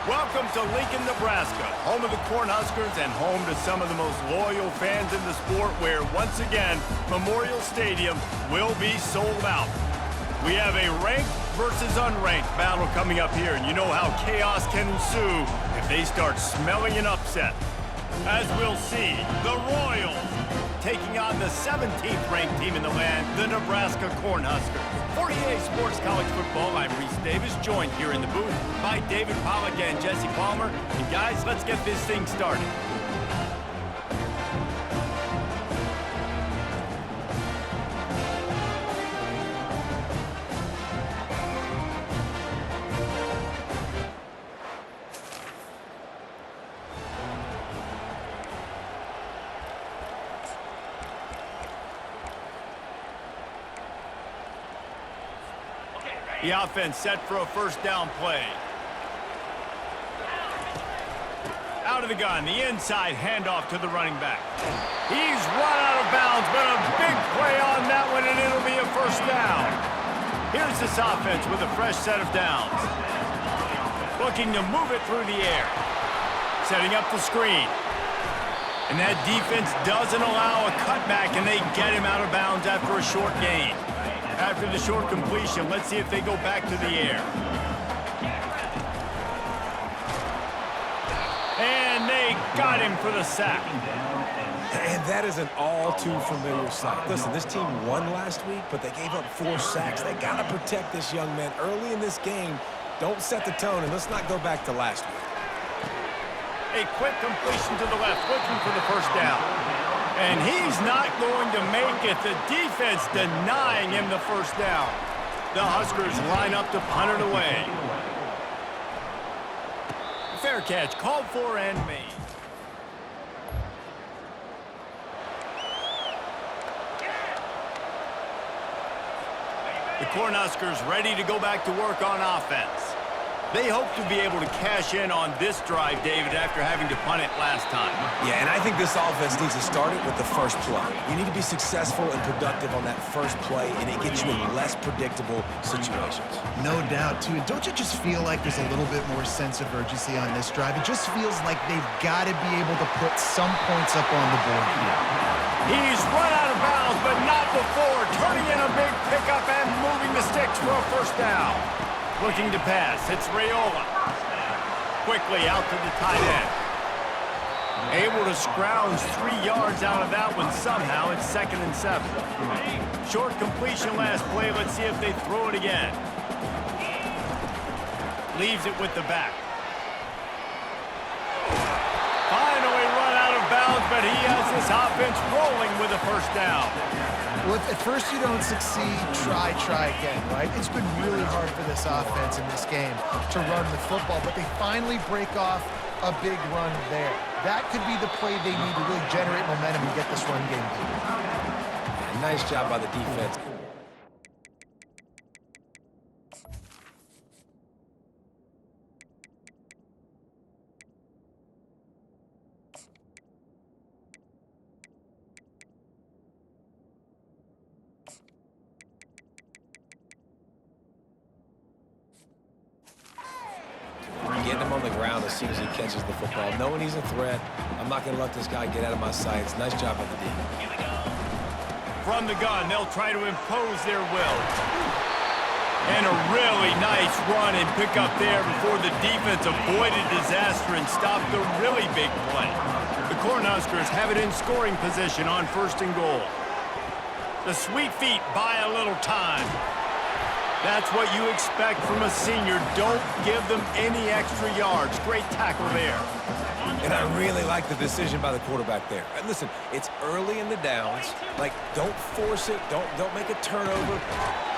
Welcome to Lincoln, Nebraska, home of the Cornhuskers and home to some of the most loyal fans in the sport where, once again, Memorial Stadium will be sold out. We have a ranked versus unranked battle coming up here, and you know how chaos can ensue if they start smelling an upset. As we'll see, the Royals taking on the 17th ranked team in the land, the Nebraska Cornhuskers. For EA Sports College Football, I'm Reese Davis, joined here in the booth by David Pollack and Jesse Palmer. And guys, let's get this thing started. The offense set for a first down play. Out of the gun, the inside handoff to the running back. He's run out of bounds, but a big play on that one, and it'll be a first down. Here's this offense with a fresh set of downs. Looking to move it through the air. Setting up the screen. And that defense doesn't allow a cutback, and they get him out of bounds after a short gain. After the short completion, let's see if they go back to the air. And they got him for the sack. And that is an all-too-familiar sight. Listen, this team won last week, but they gave up 4 sacks. They got to protect this young man early in this game. Don't set the tone, and let's not go back to last week. A quick completion to the left, looking for the first down. And he's not going to make it. The defense denying him the first down. The Huskers line up to punt it away. Fair catch, called for and made. The Cornhuskers ready to go back to work on offense. They hope to be able to cash in on this drive, David, after having to punt it last time. Yeah, and I think this offense needs to start it with the first play. You need to be successful and productive on that first play, and it gets you in less predictable situations. No doubt, too. And don't you just feel like there's a little bit more sense of urgency on this drive? It just feels like they've got to be able to put some points up on the board here. He's run out of bounds, but not before. Turning in a big pickup and moving the sticks for a first down. Looking to pass, it's Raiola. Quickly out to the tight end. Able to scrounge 3 yards out of that one somehow. It's 2nd and 7. Short completion last play. Let's see if they throw it again. Leaves it with the back. Finally run out of bounds, but he has this offense rolling with a first down. Well, if at first you don't succeed, try again, right? It's been really hard for this offense in this game to run the football, but they finally break off a big run there. That could be the play they need to really generate momentum and get this run game going. Nice job by the defense. Getting him on the ground as soon as he catches the football. Knowing he's a threat, I'm not going to let this guy get out of my sights. Nice job by the D. From the gun, they'll try to impose their will. And a really nice run and pick up there before the defense avoided disaster and stopped the really big play. The Cornhuskers have it in scoring position on 1st and goal. The Sweet Feet buy a little time. That's what you expect from a senior. Don't give them any extra yards. Great tackle there. And I really like the decision by the quarterback there. And listen, it's early in the downs. Like, don't force it. Don't make a turnover.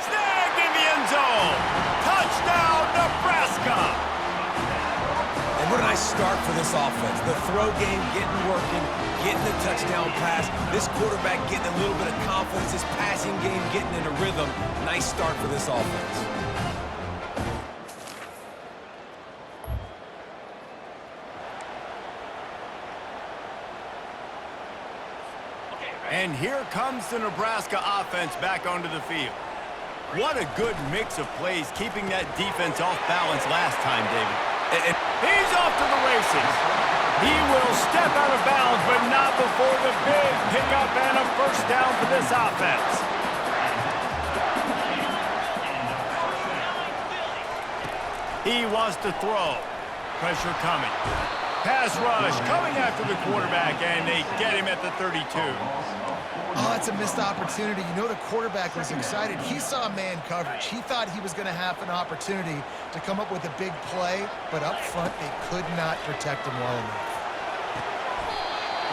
Snagged in the end zone. Touchdown, Nebraska. And what a nice start for this offense. The throw game getting working, getting the touchdown pass. This quarterback getting a little bit of confidence. This passing game getting in a rhythm. Nice start for this offense. And here comes the Nebraska offense back onto the field. What a good mix of plays keeping that defense off balance last time, David. And He's off to the races. He will step out of bounds, but not before the big pickup and a first down for this offense. He wants to throw. Pressure coming. Pass rush coming after the quarterback, and they get him at the 32. Oh, that's a missed opportunity. You know the quarterback was excited. He saw man coverage. He thought he was going to have an opportunity to come up with a big play, but up front they could not protect him well enough.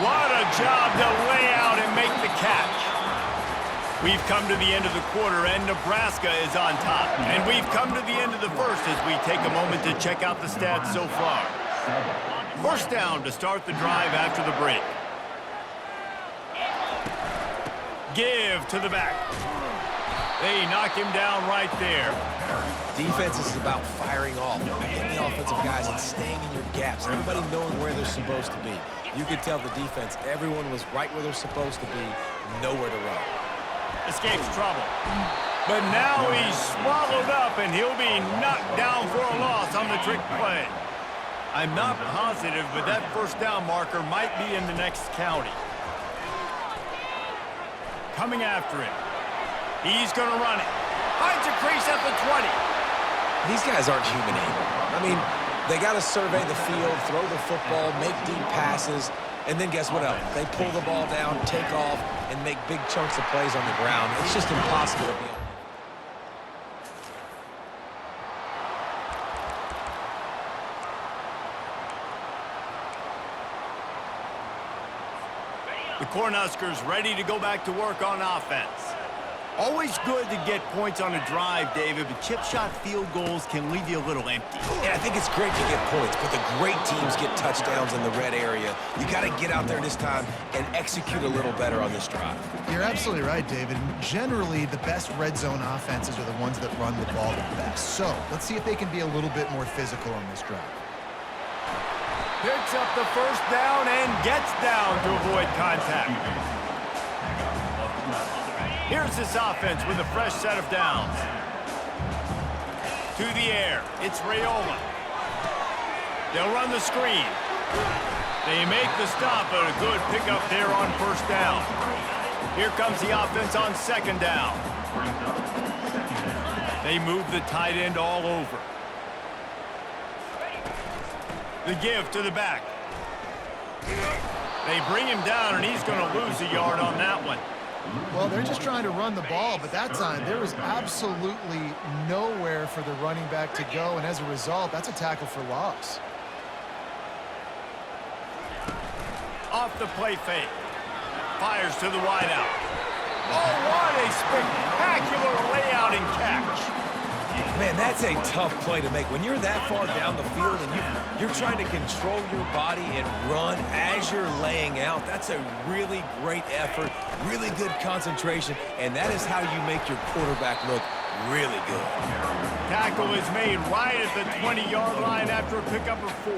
What a job to lay out and make the catch. We've come to the end of the quarter, and Nebraska is on top. And we've come to the end of the first as we take a moment to check out the stats so far. First down to start the drive after the break. Give to the back. They knock him down right there. defense is about firing off, hitting the offensive guys and staying in your gaps. Everybody knowing where they're supposed to be. You could tell the defense, everyone was right where they're supposed to be, nowhere to run. Escapes trouble. But now he's swallowed up, and he'll be knocked down for a loss on the trick play. I'm not positive, but that first down marker might be in the next county. Coming after him. He's going to run it. Finds a crease at the 20. These guys aren't human anymore. I mean, they got to survey the field, throw the football, make deep passes, and then guess what else? They pull the ball down, take off, and make big chunks of plays on the ground. It's just impossible to be able. The Cornhuskers ready to go back to work on offense. Always good to get points on a drive, David, but chip shot field goals can leave you a little empty. Yeah, I think it's great to get points, but the great teams get touchdowns in the red area. You got to get out there this time and execute a little better on this drive. You're absolutely right, David. Generally, the best red zone offenses are the ones that run the ball the best. So let's see if they can be a little bit more physical on this drive. Picks up the first down and gets down to avoid contact. Here's this offense with a fresh set of downs. To the air, it's Raiola. They'll run the screen. They make the stop, but a good pickup there on first down. Here comes the offense on second down. They move the tight end all over. The give to the back. They bring him down, and he's going to lose a yard on that one. Well, they're just trying to run the ball, but that time there was absolutely nowhere for the running back to go, and as a result, that's a tackle for loss. Off the play fake. Fires to the wideout. Oh, what a spectacular layout and catch. Man, that's a tough play to make. When you're that far down the field and you're trying to control your body and run as you're laying out, that's a really great effort, really good concentration, and that is how you make your quarterback look really good. Tackle is made right at the 20-yard line after a pickup of 4.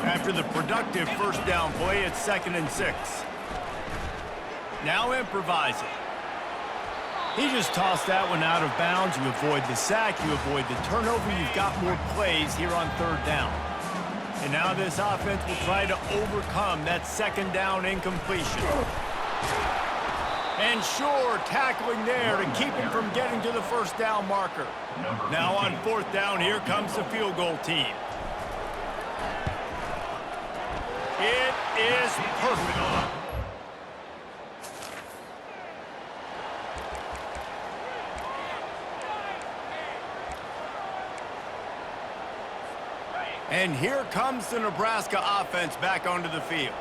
After the productive first down play, it's 2nd and 6. Now improvising. He just tossed that one out of bounds. You avoid the sack, you avoid the turnover. You've got more plays here on third down. And now this offense will try to overcome that second down incompletion. And sure, tackling there to keep him from getting to the first down marker. Now on fourth down, here comes the field goal team. It is perfect. And here comes the Nebraska offense back onto the field.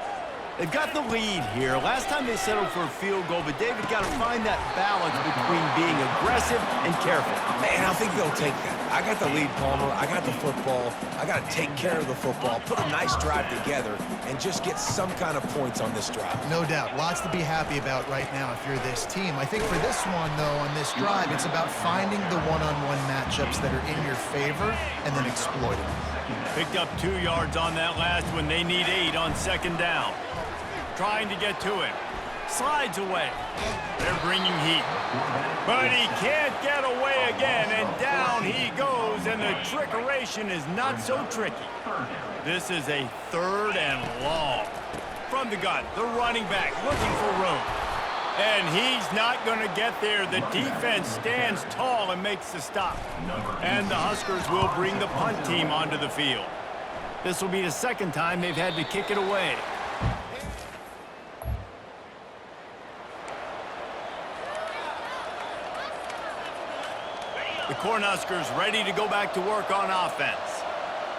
They've got the lead here. Last time they settled for a field goal, but David got to find that balance between being aggressive and careful. Man, I think they'll take that. I got the lead, Palmer. I got the football. I got to take care of the football, put a nice drive together, and just get some kind of points on this drive. No doubt. Lots to be happy about right now if you're this team. I think for this one, though, on this drive, it's about finding the one-on-one matchups that are in your favor and then exploiting them. Picked up 2 yards on that last one. They need 8 on second down. Trying to get to him. Slides away. They're bringing heat. But he can't get away again, and down he goes, and and the trickeration is not so tricky. This is a 3rd and long. From the gun, the running back looking for room. And he's not going to get there. The defense stands tall and makes the stop. And the Huskers will bring the punt team onto the field. This will be the 2nd time they've had to kick it away. The Cornhuskers ready to go back to work on offense.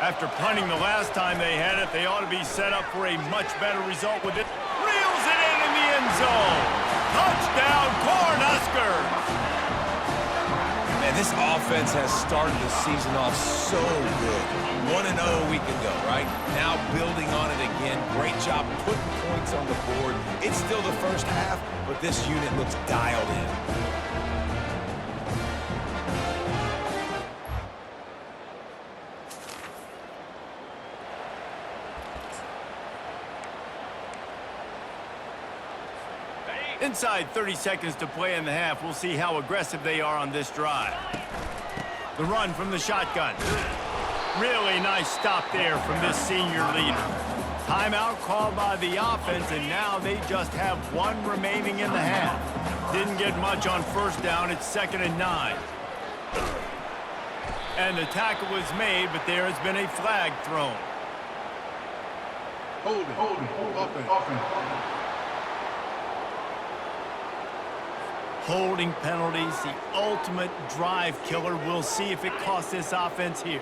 After punting the last time they had it, they ought to be set up for a much better result with it. Reels it in the end zone. Touchdown, Cornhuskers! Man, this offense has started the season off so good. 1-0 a week ago, right? Now building on it again. Great job putting points on the board. It's still the first half, but this unit looks dialed in. Inside 30 seconds to play in the half. We'll see how aggressive they are on this drive. The run from the shotgun. Really nice stop there from this senior leader. Timeout called by the offense, and now they just have 1 remaining in the half. Didn't get much on 1st down. It's 2nd and 9. And the tackle was made, but there has been a flag thrown. Offense. Holding penalties, the ultimate drive killer. We'll see if it costs this offense here.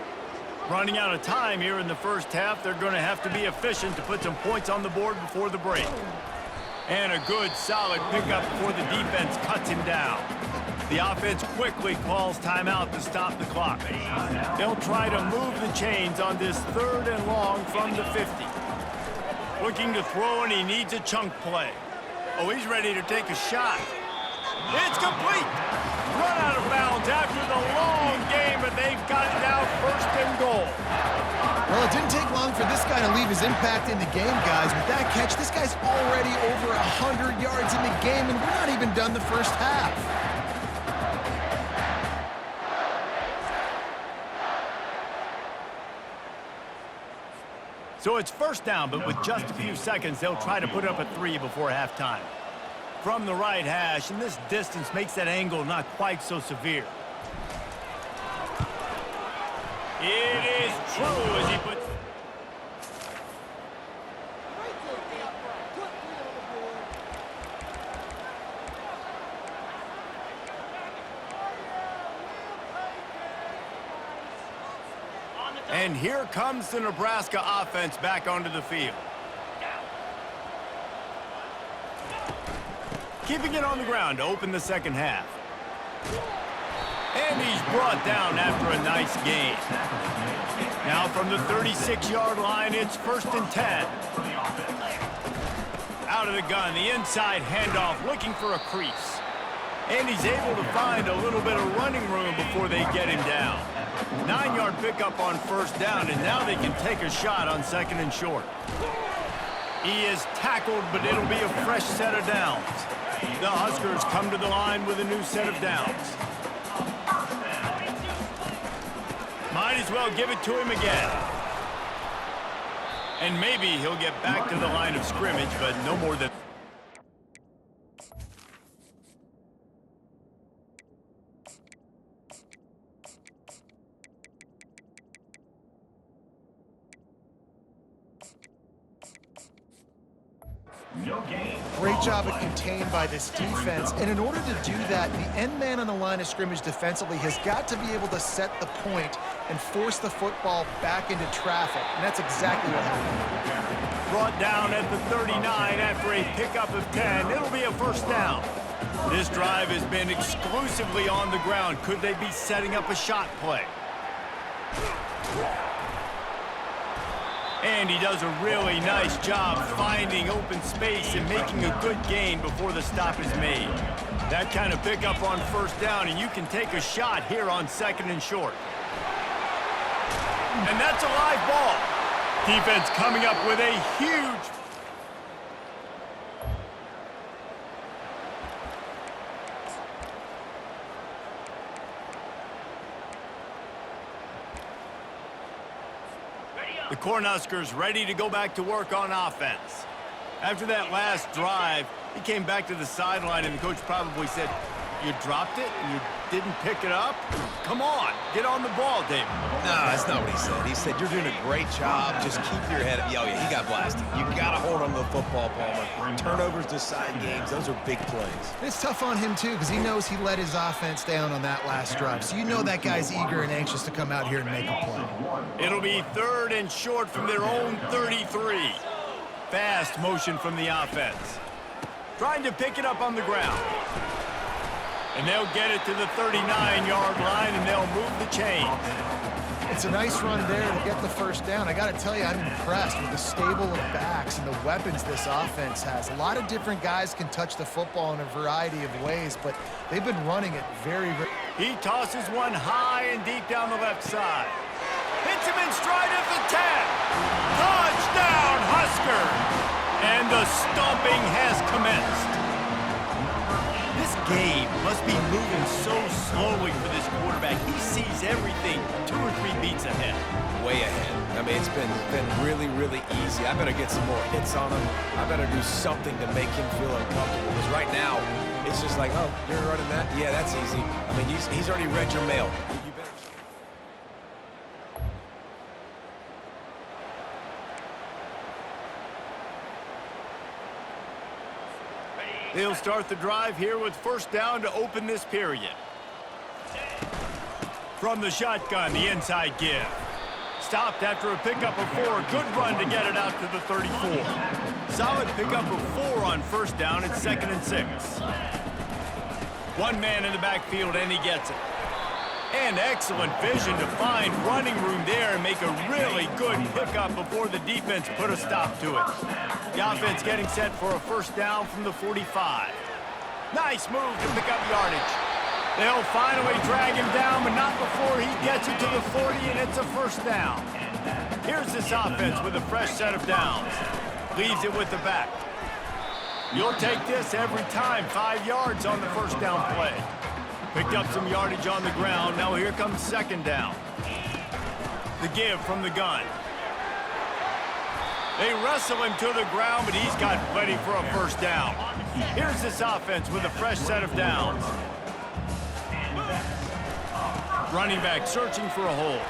Running out of time here in the first half. They're going to have to be efficient to put some points on the board before the break. And a good, solid pickup before the defense cuts him down. The offense quickly calls timeout to stop the clock. They'll try to move the chains on this 3rd and long from the 50. Looking to throw, and he needs a chunk play. Oh, he's ready to take a shot. It's complete. Run out of bounds after the long game, but they've got it now 1st and goal. Well, it didn't take long for this guy to leave his impact in the game, guys. With that catch, this guy's already over 100 yards in the game, and we're not even done the first half. So it's 1st down, but with just a few seconds, they'll try to put up a 3 before halftime. From the right hash, and this distance makes that angle not quite so severe. It is true as he puts... And here comes the Nebraska offense back onto the field. Keeping it on the ground to open the 2nd half. And he's brought down after a nice gain. Now from the 36-yard line, it's 1st and 10. Out of the gun, the inside handoff, looking for a crease. And he's able to find a little bit of running room before they get him down. 9-yard pickup on 1st down, and now they can take a shot on 2nd and short. He is tackled, but it'll be a fresh set of downs. The Huskers come to the line with a new set of downs. Might as well give it to him again. And maybe he'll get back to the line of scrimmage, but no more than... Great job of contained by this defense, and in order to do that, the end man on the line of scrimmage defensively has got to be able to set the point and force the football back into traffic, and that's exactly what happened. Brought down at the 39 after a pickup of 10. It'll be a 1st down. This drive has been exclusively on the ground. Could they be setting up a shot play? And he does a really nice job finding open space and making a good gain before the stop is made. That kind of pickup on 1st down, and you can take a shot here on 2nd and short. And that's a live ball. Defense coming up with a huge... The Cornhuskers ready to go back to work on offense. After that last drive, he came back to the sideline, and the coach probably said, "You dropped it and you didn't pick it up? Come on, get on the ball, David." No, that's not what he said. He said, "You're doing a great job. Just keep your head up." Oh, yeah, he got blasted. You got to hold on to the football, Palmer. Turnovers decide games. Those are big plays. It's tough on him, too, because he knows he let his offense down on that last drive. So you know that guy's eager and anxious to come out here and make a play. It'll be 3rd and short from their own 33. Fast motion from the offense. Trying to pick it up on the ground. And they'll get it to the 39-yard line, and they'll move the chains. It's a nice run there to get the first down. I got to tell you, I'm impressed with the stable of backs and the weapons this offense has. A lot of different guys can touch the football in a variety of ways, but they've been running it very, very... He tosses one high and deep down the left side. Hits him in stride at the 10. Touchdown, Huskers! And the stomping has commenced. This game must be moving so slowly for this quarterback. He sees everything 2 or 3 beats ahead. Way ahead. I mean, it's been really, really easy. I better get some more hits on him. I better do something to make him feel uncomfortable. Because right now, it's just like, oh, you're running that? Yeah, that's easy. I mean, he's already read your mail. You better... They'll start the drive here with first down to open this period. From the shotgun, the inside give. Stopped after a pickup of 4. Good run to get it out to the 34. Solid pickup of 4 on first down and 2nd and 6. One man in the backfield, and he gets it. And excellent vision to find running room there and make a really good pickup before the defense put a stop to it. The offense getting set for a first down from the 45. Nice move to pick up yardage. They'll finally drag him down, but not before he gets it to the 40, and it's a first down. Here's this offense with a fresh set of downs. Leaves it with the back. You'll take this every time. 5 yards on the first down play. Picked up some yardage on the ground. Now here comes 2nd down. The give from the gun. They wrestle him to the ground, but he's got plenty for a first down. Here's this offense with a fresh set of downs. Running back searching for a hole.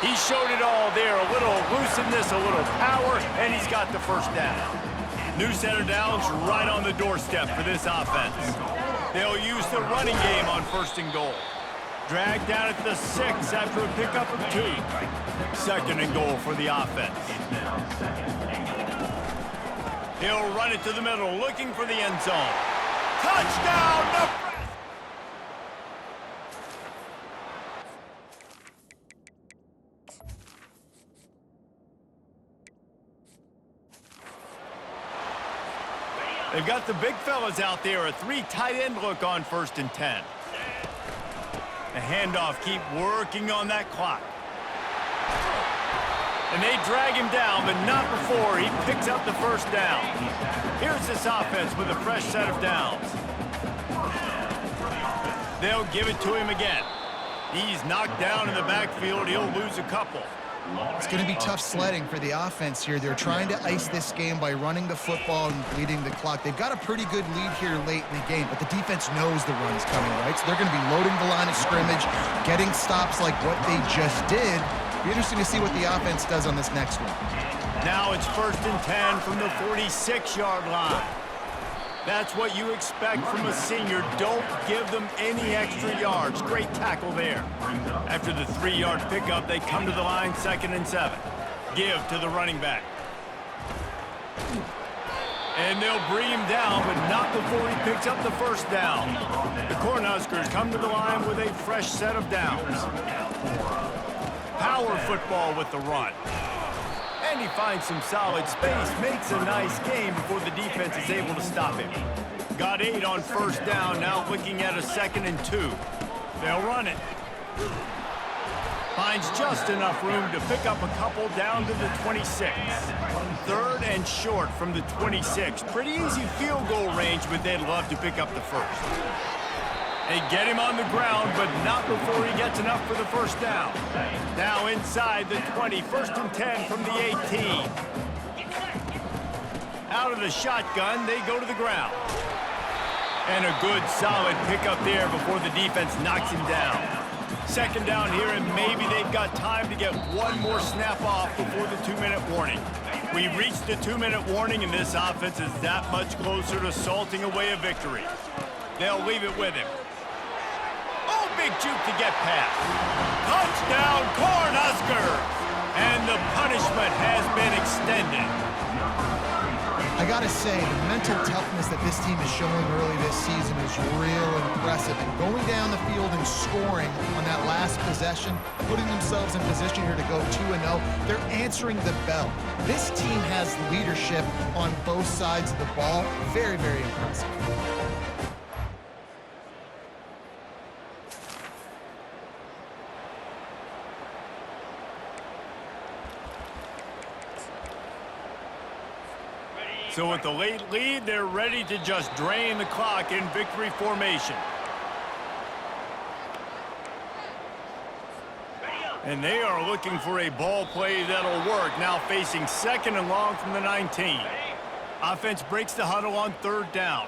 He showed it all there. A little looseness, a little power, and he's got the first down. New set of downs right on the doorstep for this offense. They'll use the running game on 1st and goal. Dragged down at the 6 after a pickup of 2. 2nd and goal for the offense. He'll run it to the middle, looking for the end zone. Touchdown, Nebraska! They've got the big fellas out there, a 3 tight end look on 1st and 10. The handoff, keep working on that clock. And they drag him down, but not before he picks up the first down. Here's this offense with a fresh set of downs. They'll give it to him again. He's knocked down in the backfield. He'll lose a couple. It's going to be tough sledding for the offense here. They're trying to ice this game by running the football and bleeding the clock. They've got a pretty good lead here late in the game, but the defense knows the run's coming, right? So they're going to be loading the line of scrimmage, getting stops like what they just did. Be interesting to see what the offense does on this next one. Now it's 1st and 10 from the 46-yard line. That's what you expect from a senior. Don't give them any extra yards. Great tackle there. After the 3-yard pickup, they come to the line 2nd and 7. Give to the running back. And they'll bring him down, but not before he picks up the first down. The Cornhuskers come to the line with a fresh set of downs. Power football with the run. And he finds some solid space, makes a nice game before the defense is able to stop him. Got 8 on first down, now looking at a 2nd and 2. They'll run it. Finds just enough room to pick up a couple down to the 26. 3rd and short from the 26. Pretty easy field goal range, but they'd love to pick up the first. They get him on the ground, but not before he gets enough for the first down. Now inside the 20, 1st and 10 from the 18. Out of the shotgun, they go to the ground. And a good, solid pickup there before the defense knocks him down. 2nd down here, and maybe they've got time to get one more snap off before the 2-minute warning. We reached the 2-minute warning, and this offense is that much closer to salting away a victory. They'll leave it with him. Oh, big juke to get past. Touchdown, Cornhuskers! And the punishment has been extended. I gotta say, the mental toughness that this team is showing early this season is real impressive. And going down the field and scoring on that last possession, putting themselves in position here to go 2-0, they're answering the bell. This team has leadership on both sides of the ball. Very, very impressive. So with the late lead, they're ready to just drain the clock in victory formation. And they are looking for a ball play that'll work, now facing 2nd and long from the 19. Offense breaks the huddle on 3rd down.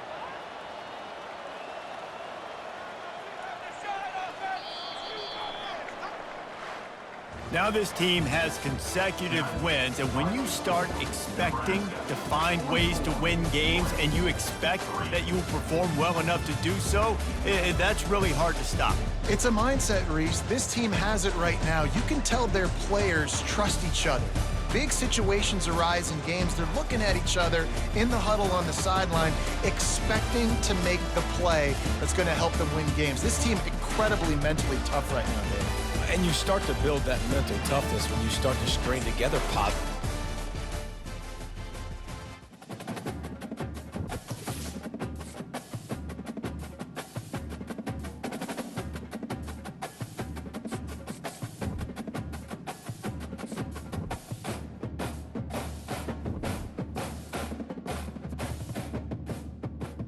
Now this team has consecutive wins, and when you start expecting to find ways to win games and you expect that you will perform well enough to do so, that's really hard to stop. It's a mindset, Reese. This team has it right now. You can tell their players trust each other. Big situations arise in games. They're looking at each other in the huddle on the sideline, expecting to make the play that's going to help them win games. This team incredibly mentally tough right now, Dave. And you start to build that mental toughness when you start to string together